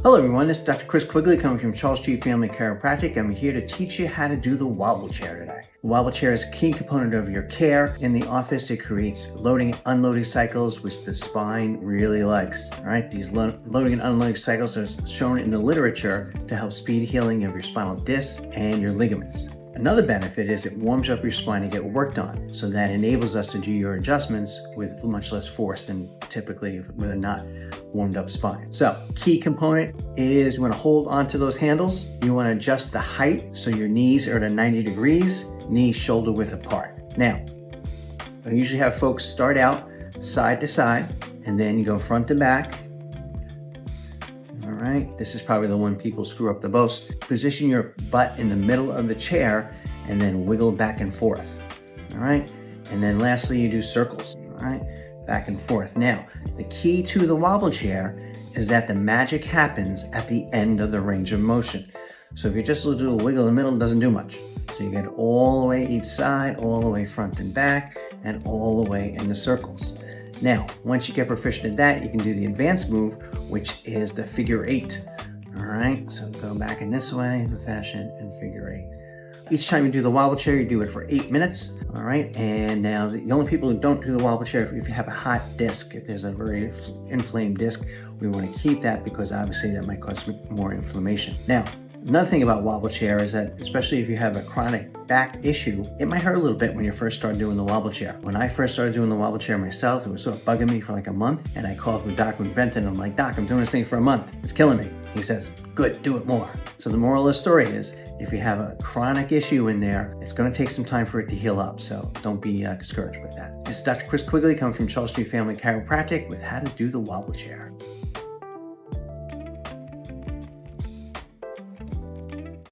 Hello everyone, this is Dr. Chris Quigley coming from Charles Street Family Chiropractic. I'm here to teach you how to do the wobble chair today. The wobble chair is a key component of your care in the office. It creates loading and unloading cycles, which the spine really likes. All right, these loading and unloading cycles are shown in the literature to help speed healing of your spinal discs and your ligaments. Another benefit is it warms up your spine to get worked on, so that enables us to do your adjustments with much less force than typically with a not warmed up spine. So, key component is you want to hold onto those handles. You want to adjust the height so your knees are at 90 degrees, knees shoulder width apart. Now, I usually have folks start out side to side, and then you go front to back. All right, this is probably the one people screw up the most. Position your butt in the middle of the chair and then wiggle back and forth. All right, and then lastly, you do circles. All right, back and forth. Now, the key to the wobble chair is that the magic happens at the end of the range of motion. So if you just do a wiggle in the middle, it doesn't do much. So you get all the way each side, all the way front and back, and all the way in the circles. Now, once you get proficient at that, you can do the advanced move, which is the figure 8. All right, so go back in this way, fashion, and figure 8. Each time you do the wobble chair, you do it for 8 minutes. All right, and now the only people who don't do the wobble chair, if you have a hot disc, if there's a very inflamed disc, we want to keep that because obviously that might cause more inflammation. Now, another thing about wobble chair is that, especially if you have a chronic back issue, it might hurt a little bit when you first start doing the wobble chair. When I first started doing the wobble chair myself, it was sort of bugging me for like a month, and I called with Dr. Benton. I'm like, Doc, I'm doing this thing for a month. It's killing me. He says, good, do it more. So the moral of the story is, if you have a chronic issue in there, it's going to take some time for it to heal up. So don't be discouraged with that. This is Dr. Chris Quigley coming from Charles Street Family Chiropractic with how to do the wobble chair.